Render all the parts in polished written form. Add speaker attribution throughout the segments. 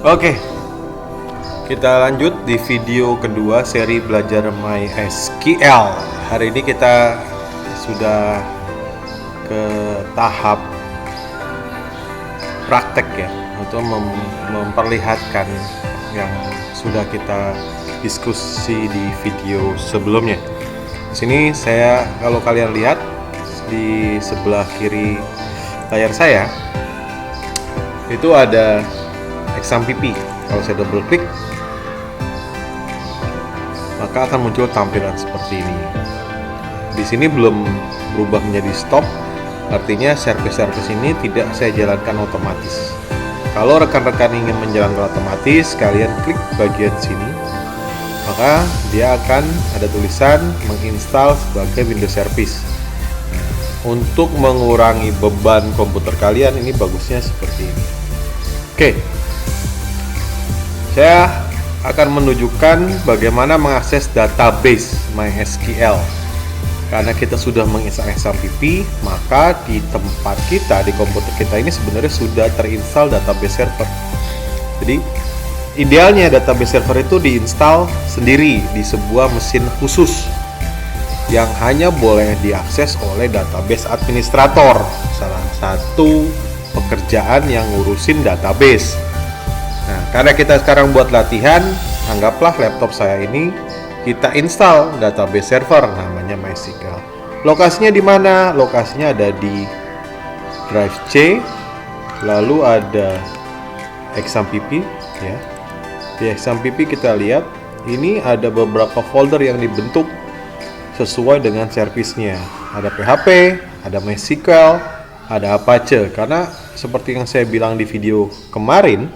Speaker 1: Oke, kita lanjut di video kedua seri belajar MySQL. Hari ini kita sudah ke tahap praktek ya, untuk memperlihatkan yang sudah kita diskusi di video sebelumnya. Di sini saya, kalau kalian lihat di sebelah kiri layar saya, itu ada XAMPP. Kalau saya double klik, maka akan muncul tampilan seperti ini. Di sini belum berubah menjadi stop, artinya service ini tidak saya jalankan otomatis. Kalau rekan-rekan ingin menjalankan otomatis, kalian klik bagian sini, maka dia akan ada tulisan menginstal sebagai Windows Service. Untuk mengurangi beban komputer kalian, ini bagusnya seperti ini. Oke, saya akan menunjukkan bagaimana mengakses database MySQL. Karena kita sudah menginstal XAMPP, maka di tempat kita, di komputer kita ini sebenarnya sudah terinstall database server. Jadi idealnya database server itu diinstal sendiri di sebuah mesin khusus yang hanya boleh diakses oleh database administrator, salah satu pekerjaan yang ngurusin database. Nah, karena kita sekarang buat latihan, anggaplah laptop saya ini kita install database server namanya MySQL. Lokasinya di mana? Lokasinya ada di drive C, lalu ada XAMPP ya. Di XAMPP kita lihat ini ada beberapa folder yang dibentuk sesuai dengan servisnya. Ada PHP, ada MySQL, ada Apache. Karena seperti yang saya bilang di video kemarin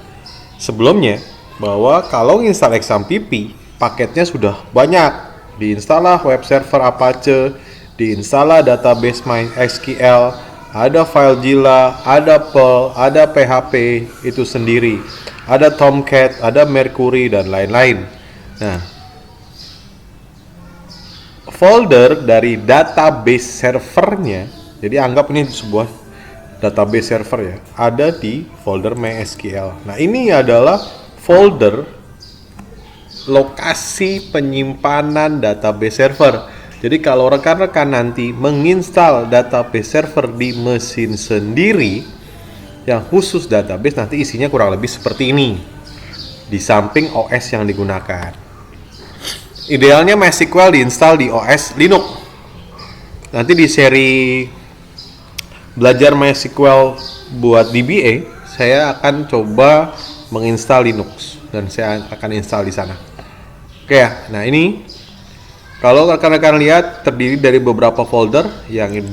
Speaker 1: sebelumnya, bahwa kalau install XAMPP, paketnya sudah banyak. Diinstallah web server Apache, diinstallah database MySQL, ada FileZilla, ada Perl, ada PHP itu sendiri, ada Tomcat, ada Mercury, dan lain-lain. Nah, folder dari database servernya, jadi anggap ini sebuah database server ya, ada di folder MySQL. Nah, ini adalah folder lokasi penyimpanan database server. Jadi kalau rekan-rekan nanti menginstal database server di mesin sendiri yang khusus database, nanti isinya kurang lebih seperti ini di samping OS yang digunakan. Idealnya MySQL diinstal di OS Linux. Nanti di seri belajar MySQL buat DBA, saya akan coba menginstal Linux dan saya akan install di sana. Oke ya, nah ini kalau rekan-rekan lihat terdiri dari beberapa folder. Yang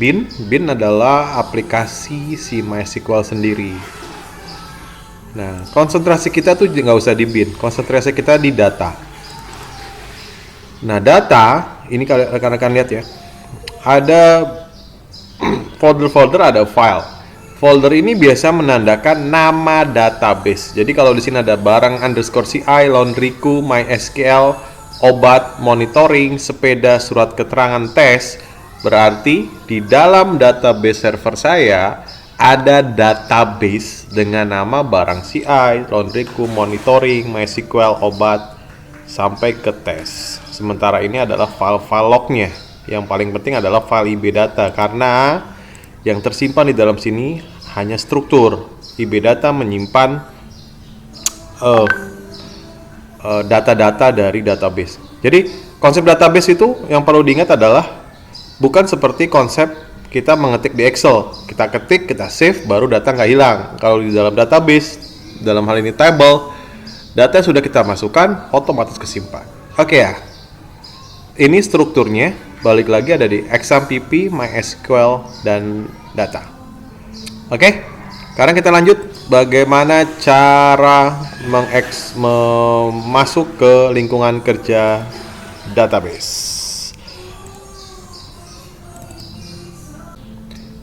Speaker 1: bin adalah aplikasi si MySQL sendiri. Nah, konsentrasi kita tuh nggak usah di bin, konsentrasi kita di data. Nah, data ini kalau rekan-rekan lihat ya, ada folder-folder, ada file. Folder ini biasa menandakan nama database. Jadi kalau di sini ada barang_ci, laundryku, MySQL, obat, monitoring, sepeda, surat keterangan tes, berarti di dalam database server saya ada database dengan nama barang_ci, laundryku, monitoring, MySQL, obat, sampai ke tes. Sementara ini adalah file-file lognya. Yang paling penting adalah file IB data, karena yang tersimpan di dalam sini hanya struktur. IB data menyimpan data-data dari database. Jadi konsep database itu yang perlu diingat adalah bukan seperti konsep kita mengetik di Excel. Kita ketik, kita save, baru data nggak hilang. Kalau di dalam database, dalam hal ini table, data yang sudah kita masukkan otomatis kesimpan. Oke ya, ini strukturnya. Balik lagi ada di XAMPP, MySQL, dan data. Oke, sekarang kita lanjut bagaimana cara masuk ke lingkungan kerja database.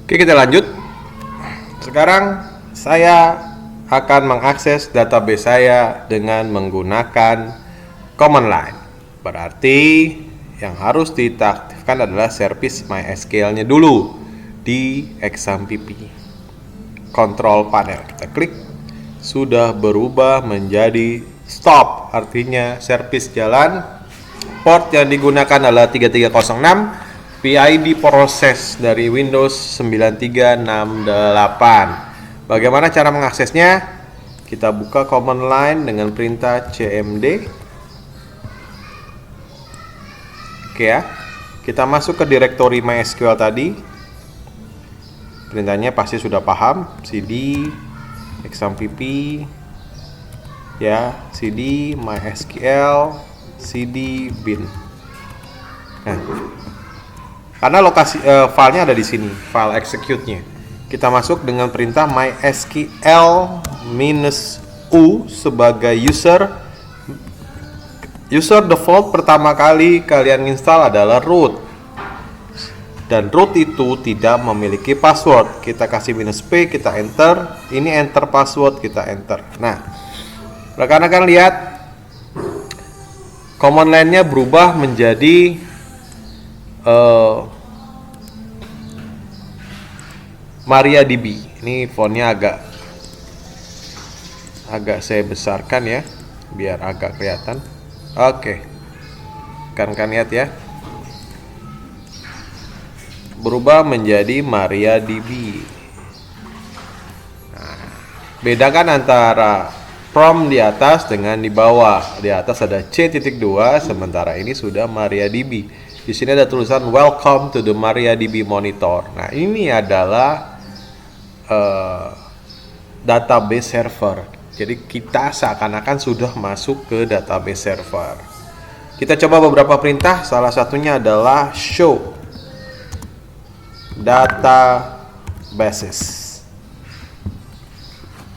Speaker 1: Oke, kita lanjut. Sekarang saya akan mengakses database saya dengan menggunakan command line. Berarti yang harus diaktifkan adalah service MySQL-nya dulu di XAMPP. Control panel, kita klik, sudah berubah menjadi stop, artinya servis jalan. Port yang digunakan adalah 3306, PID proses dari Windows 9368. Bagaimana cara mengaksesnya? Kita buka command line dengan perintah cmd. Oke ya, kita masuk ke direktori MySQL tadi. Perintahnya pasti sudah paham, cd exampp ya, cd mysql cd bin. Nah, karena lokasi filenya ada di sini, file execute-nya. Kita masuk dengan perintah mysql-u sebagai user. User default pertama kali kalian install adalah root. Dan root itu tidak memiliki password. Kita kasih -p, kita enter. Ini enter password, kita enter. Nah, rekan-rekan lihat, command line-nya berubah menjadi MariaDB. Ini fontnya agak saya besarkan ya, biar agak kelihatan. Oke, kan lihat ya, berubah menjadi MariaDB. Nah, bedakan antara prompt di atas dengan di bawah. Di atas ada C.2, sementara ini sudah MariaDB. Di sini ada tulisan Welcome to the MariaDB Monitor. Nah, ini adalah database server. Jadi kita seakan-akan sudah masuk ke database server. Kita coba beberapa perintah. Salah satunya adalah show databases.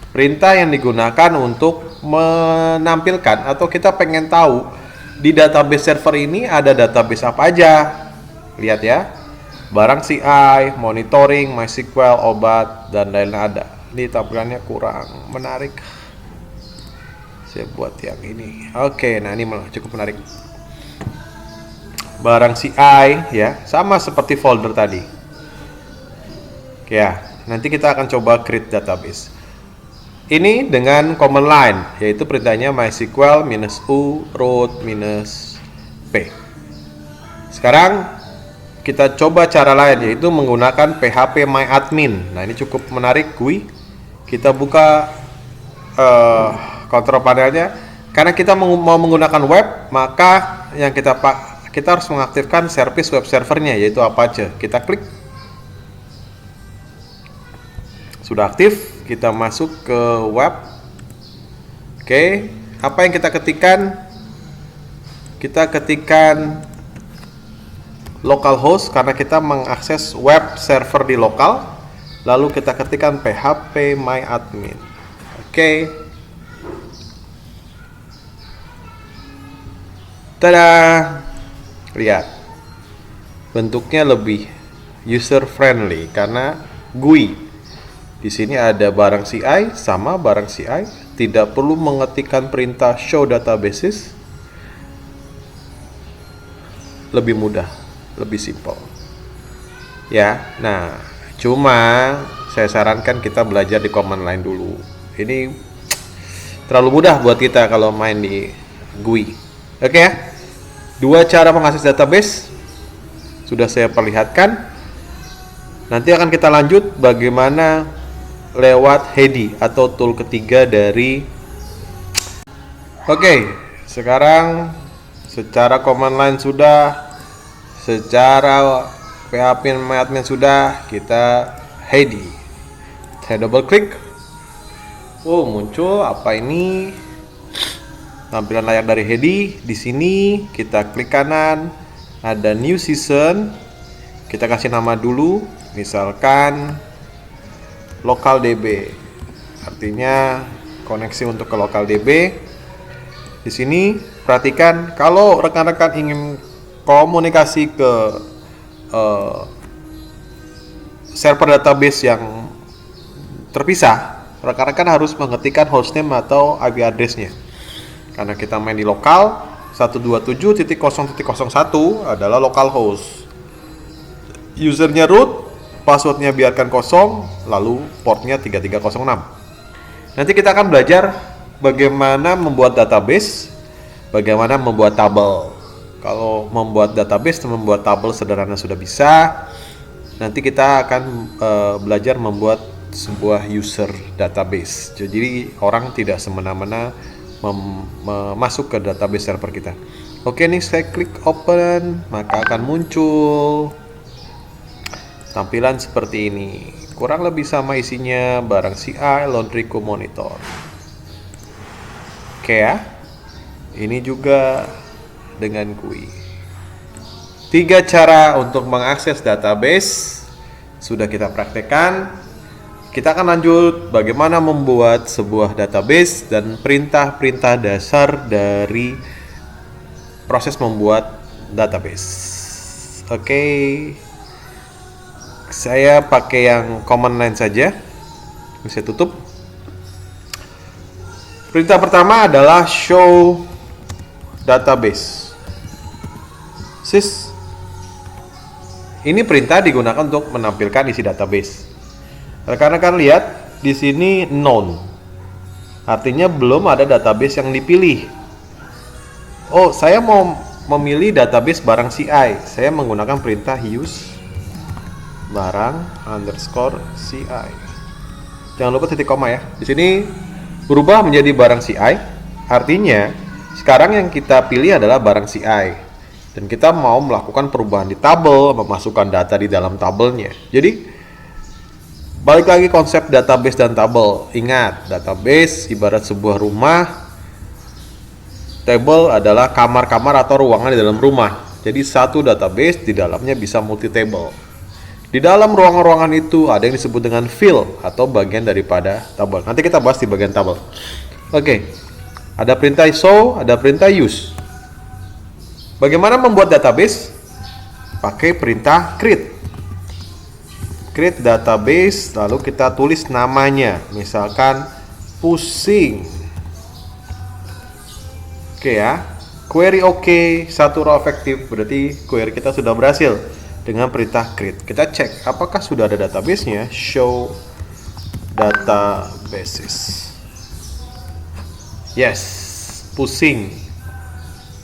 Speaker 1: Perintah yang digunakan untuk menampilkan atau kita pengen tahu di database server ini ada database apa aja. Lihat ya, barang CI, monitoring, MySQL, obat, dan lain-lain ada. Ini tampilannya kurang menarik. Saya buat yang ini. Oke, nah ini malah cukup menarik. Barang CI ya, sama seperti folder tadi. Oke ya, nanti kita akan coba create database. Ini dengan command line, yaitu perintahnya MySQL -u root -p. Sekarang kita coba cara lain, yaitu menggunakan phpMyAdmin. Nah, ini cukup menarik, GUI. Kita buka control panelnya. Karena kita mau menggunakan web, maka yang kita harus mengaktifkan service web servernya, yaitu Apache. Kita klik. Sudah aktif, kita masuk ke web. Oke, apa yang kita ketikkan? Kita ketikkan localhost karena kita mengakses web server di lokal. Lalu kita ketikkan phpMyAdmin. Oke. Tada! Lihat. Bentuknya lebih user friendly karena GUI. Di sini ada barang CI sama barang CI, tidak perlu mengetikkan perintah show databases. Lebih mudah, lebih simpel. Ya, nah, cuma saya sarankan kita belajar di command line dulu. Ini terlalu mudah buat kita kalau main di GUI. Oke ya. Dua cara mengakses database sudah saya perlihatkan. Nanti akan kita lanjut bagaimana lewat Hedi atau tool ketiga dari. Oke, sekarang secara command line sudah, secara phpMyAdmin sudah, kita Hedi. Saya double klik. Oh, muncul apa ini? Tampilan layar dari Hedi. Di sini kita klik kanan, ada new season. Kita kasih nama dulu, misalkan local DB. Artinya koneksi untuk ke local DB. Di sini perhatikan kalau rekan-rekan ingin komunikasi ke server database yang terpisah, rekan-rekan harus mengetikkan hostname atau IP address-nya. Karena kita main di lokal, 127.0.01 adalah localhost. Usernya root, passwordnya biarkan kosong, lalu portnya 3306. Nanti kita akan belajar bagaimana membuat database, bagaimana membuat tabel. Kalau membuat database dan membuat tabel sederhana sudah bisa. Nanti kita akan belajar membuat sebuah user database. Jadi orang tidak semena-mena masuk ke database server kita. Oke, nih saya klik open, maka akan muncul tampilan seperti ini. Kurang lebih sama isinya, barang CI, laundry co monitor. Oke ya. Ini juga dengan GUI. 3 cara untuk mengakses database sudah kita praktekkan. Kita akan lanjut bagaimana membuat sebuah database dan perintah-perintah dasar dari proses membuat database. Oke. Saya pakai yang command line saja. Bisa tutup. Perintah pertama adalah show database. Ini perintah digunakan untuk menampilkan isi database. Rekan-rekan lihat di sini none. Artinya belum ada database yang dipilih. Oh, saya mau memilih database barang CI. Saya menggunakan perintah use barang_ci. Jangan lupa titik koma ya. Di sini berubah menjadi barang CI. Artinya sekarang yang kita pilih adalah barang CI. Dan kita mau melakukan perubahan di tabel, memasukkan data di dalam tabelnya. Jadi balik lagi konsep database dan tabel. Ingat, database ibarat sebuah rumah. Table adalah kamar-kamar atau ruangan di dalam rumah. Jadi satu database di dalamnya bisa multi table. Di dalam ruangan-ruangan itu ada yang disebut dengan field atau bagian daripada tabel. Nanti kita bahas di bagian tabel. Oke. Ada perintah show, ada perintah use. Bagaimana membuat database? Pakai perintah create. Create database, lalu kita tulis namanya. Misalkan pusing. Oke ya. Query oke, satu row efektif, berarti query kita sudah berhasil. Dengan perintah create, kita cek apakah sudah ada database-nya. Show databases. Yes, pusing.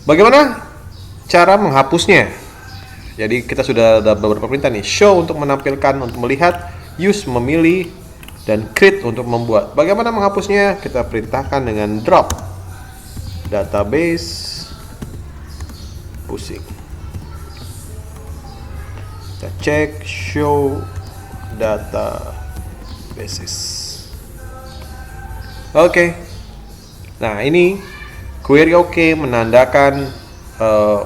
Speaker 1: Bagaimana cara menghapusnya? Jadi kita sudah ada beberapa perintah nih. Show untuk menampilkan, untuk melihat, use memilih, dan create untuk membuat. Bagaimana menghapusnya? Kita perintahkan dengan drop database pusing. Kita cek show databases. Oke. Nah, ini query oke menandakan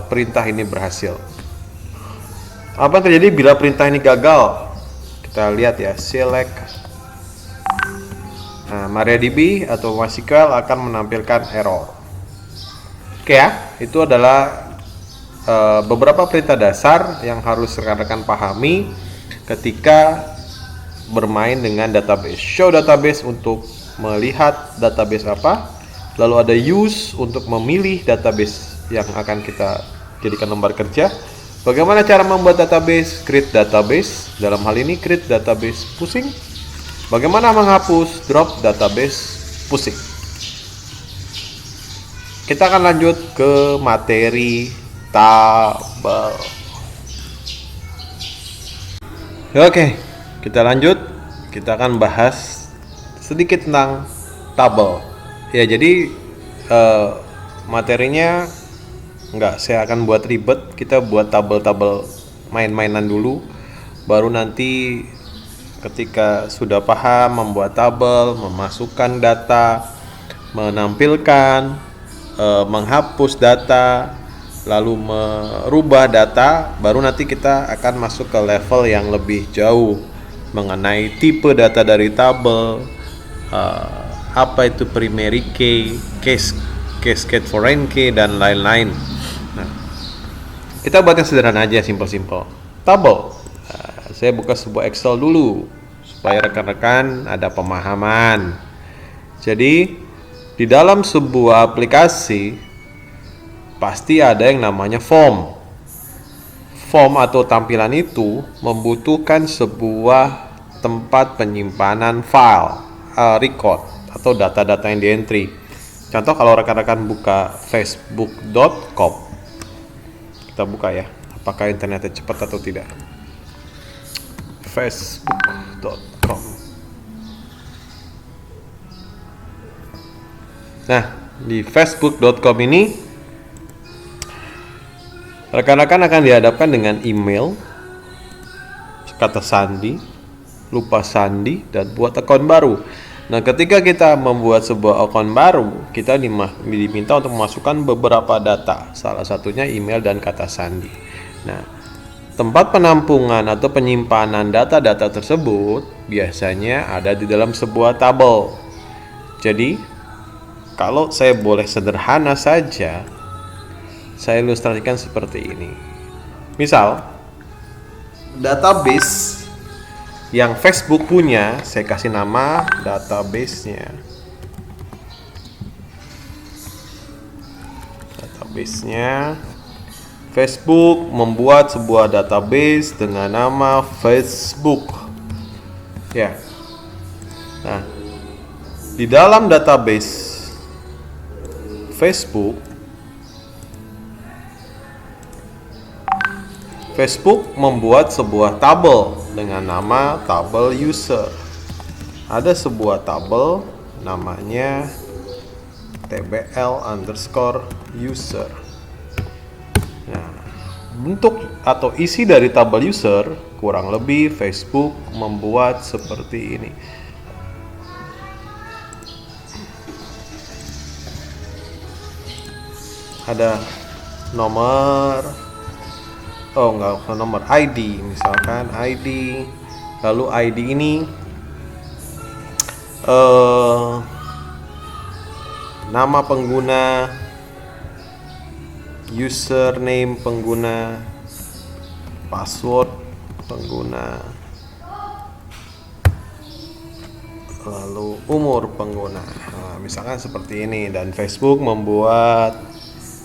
Speaker 1: perintah ini berhasil. Apa yang terjadi bila perintah ini gagal? Kita lihat ya, select. Nah, MariaDB atau MySQL akan menampilkan error. Oke ya, itu adalah beberapa perintah dasar yang harus rekan-rekan pahami ketika bermain dengan database. Show database untuk melihat database apa, lalu ada use untuk memilih database yang akan kita jadikan lembar kerja. Bagaimana cara membuat database? Create database, dalam hal ini create database pusing. Bagaimana menghapus? Drop database pusing. Kita akan lanjut ke materi tabel. Oke, kita lanjut. Kita akan bahas sedikit tentang tabel. Ya, jadi materinya saya akan buat ribet. Kita buat tabel-tabel main-mainan dulu. Baru nanti ketika sudah paham membuat tabel, memasukkan data, menampilkan, menghapus data, lalu merubah data, baru nanti kita akan masuk ke level yang lebih jauh mengenai tipe data dari tabel, apa itu primary key, cascade foreign key, dan lain-lain. Nah, kita buat yang sederhana aja, simple-simple. Tabel. Saya buka sebuah Excel dulu supaya rekan-rekan ada pemahaman. Jadi di dalam sebuah aplikasi pasti ada yang namanya form. Form atau tampilan itu membutuhkan sebuah tempat penyimpanan file, record atau data-data yang di entry. Contoh kalau rekan-rekan buka facebook.com, kita buka ya, apakah internetnya cepat atau tidak. facebook.com. Nah, di facebook.com ini rekan-rekan akan dihadapkan dengan email, kata sandi, lupa sandi, dan buat akun baru. Nah, ketika kita membuat sebuah akun baru, kita diminta untuk memasukkan beberapa data, salah satunya email dan kata sandi. Nah, tempat penampungan atau penyimpanan data-data tersebut biasanya ada di dalam sebuah tabel. Jadi, kalau saya boleh sederhana saja, saya ilustrasikan seperti ini. Misal, database yang Facebook punya, saya kasih nama database-nya. Database-nya Facebook membuat sebuah database dengan nama Facebook. Ya. Nah, di dalam database Facebook membuat sebuah tabel dengan nama tabel user. Ada sebuah tabel namanya tbl_user. Nah, bentuk atau isi dari tabel user kurang lebih Facebook membuat seperti ini. Ada nomor, nomor ID, misalkan ID, lalu ID ini nama pengguna, username pengguna, password pengguna, lalu umur pengguna. Nah, misalkan seperti ini, dan Facebook membuat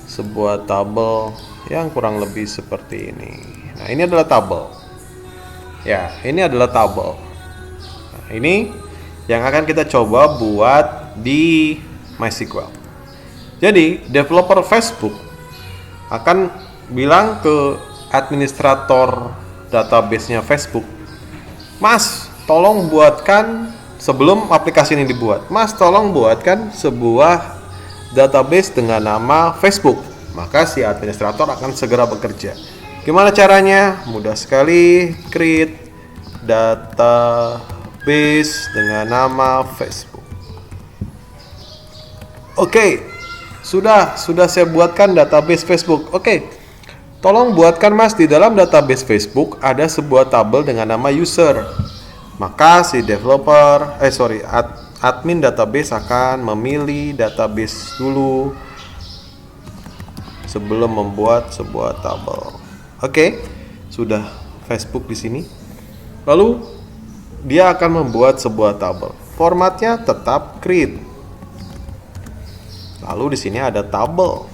Speaker 1: sebuah tabel yang kurang lebih seperti ini. Nah, ini adalah tabel. Ya, ini adalah tabel. Nah, ini yang akan kita coba buat di MySQL. Jadi, developer Facebook akan bilang ke administrator database-nya Facebook, "Mas, tolong buatkan sebelum aplikasi ini dibuat. Mas, tolong buatkan sebuah database dengan nama Facebook." Maka si administrator akan segera bekerja. Gimana caranya? Mudah sekali, create database dengan nama Facebook. Oke, sudah saya buatkan database Facebook. Oke, tolong buatkan Mas, di dalam database Facebook ada sebuah tabel dengan nama user. Maka si admin database akan memilih database dulu sebelum membuat sebuah tabel. Oke, sudah Facebook di sini. Lalu dia akan membuat sebuah tabel. Formatnya tetap create. Lalu di sini ada tabel.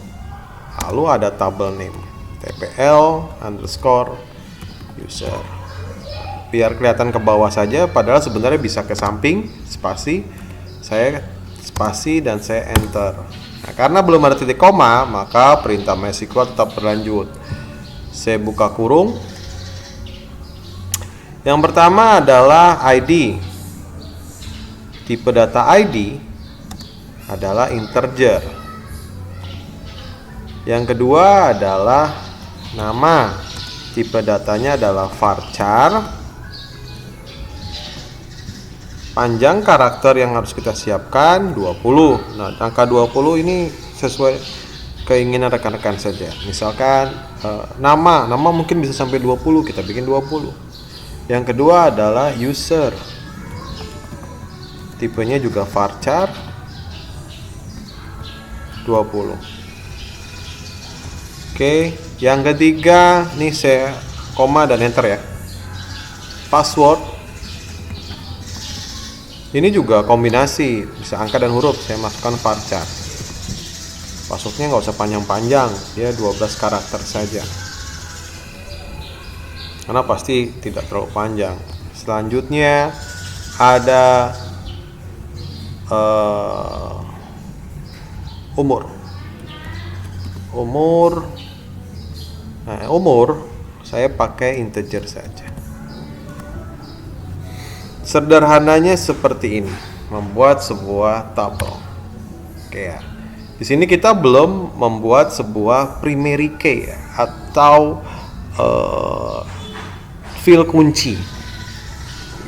Speaker 1: Lalu ada tabel name tpl_user. Biar kelihatan ke bawah saja, padahal sebenarnya bisa ke samping, spasi. Saya spasi dan saya enter. Nah, karena belum ada titik koma, maka perintah MySQL tetap berlanjut. Saya buka kurung. Yang pertama adalah ID. Tipe data ID adalah integer. Yang kedua adalah nama. Tipe datanya adalah varchar. Panjang karakter yang harus kita siapkan 20. Nah, angka 20 ini sesuai keinginan rekan-rekan saja. Misalkan nama mungkin bisa sampai 20, kita bikin 20. Yang kedua adalah user. Tipenya juga varchar 20. Oke, yang ketiga nih saya koma dan enter ya. Password. Ini juga kombinasi, bisa angka dan huruf. Saya masukkan varchar. Passwordnya nggak usah panjang-panjang, dia 12 karakter saja, karena pasti tidak terlalu panjang. Selanjutnya ada umur. Nah, umur saya pakai integer saja. Sederhananya seperti ini, membuat sebuah tabel. Oke ya. Di sini kita belum membuat sebuah primary key ya, atau field kunci,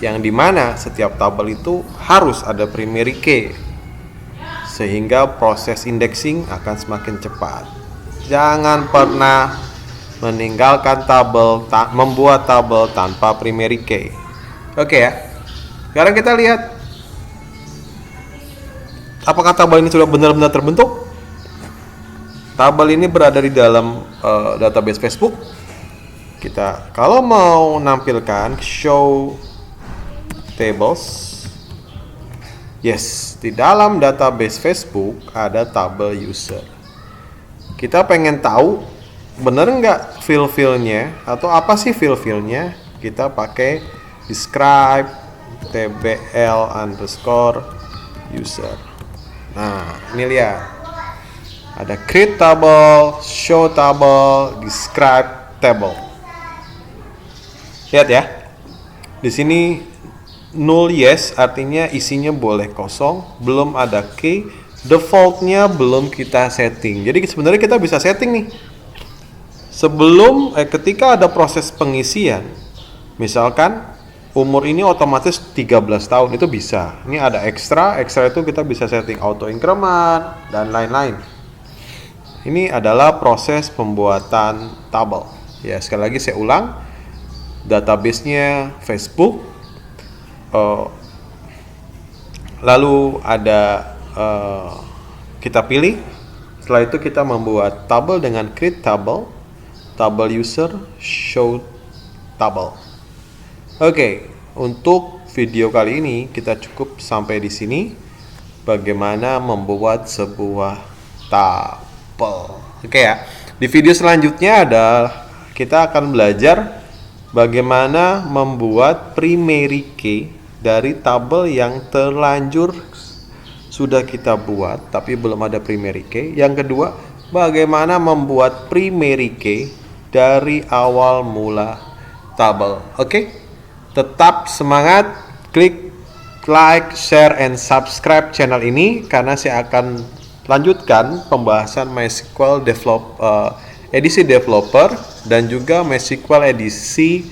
Speaker 1: yang dimana setiap tabel itu harus ada primary key, sehingga proses indexing akan semakin cepat. Jangan pernah meninggalkan membuat tabel tanpa primary key. Oke ya. Sekarang kita lihat apakah tabel ini sudah benar-benar terbentuk. Tabel ini berada di dalam database Facebook. Kita kalau mau menampilkan show tables, yes, di dalam database Facebook ada tabel user. Kita pengen tahu bener nggak fill-fillnya, atau apa sih fill-fillnya, kita pakai describe tbl_user. Nah, ini lihat, ada create table, show table, describe table. Lihat ya, di sini null yes, artinya isinya boleh kosong, belum ada key, defaultnya belum kita setting. Jadi sebenarnya kita bisa setting nih. Ketika ada proses pengisian, misalkan umur ini otomatis 13 tahun, itu bisa. Ini ada extra itu kita bisa setting auto increment dan lain-lain. Ini adalah proses pembuatan tabel. Ya, sekali lagi saya ulang, database-nya Facebook, lalu ada kita pilih. Setelah itu kita membuat tabel dengan create table, tabel user, show tabel. Oke, untuk video kali ini kita cukup sampai di sini. Bagaimana membuat sebuah tabel. Oke ya. Di video selanjutnya kita akan belajar bagaimana membuat primary key dari tabel yang terlanjur sudah kita buat tapi belum ada primary key. Yang kedua, bagaimana membuat primary key dari awal mula tabel. Oke? Tetap semangat, klik like, share, and subscribe channel ini karena saya akan lanjutkan pembahasan MySQL edisi developer dan juga MySQL edisi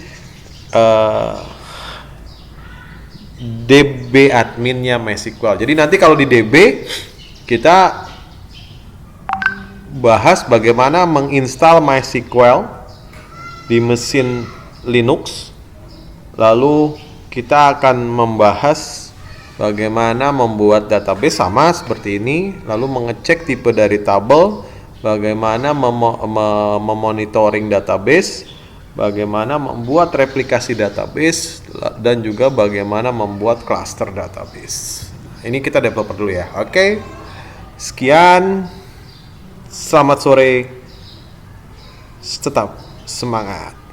Speaker 1: DB adminnya MySQL. Jadi nanti kalau di DB kita bahas bagaimana menginstal MySQL di mesin Linux. Lalu kita akan membahas bagaimana membuat database sama seperti ini, lalu mengecek tipe dari tabel, bagaimana memonitoring database, bagaimana membuat replikasi database, dan juga bagaimana membuat cluster database. Ini kita developer dulu ya. Oke. Sekian. Selamat sore. Tetap semangat.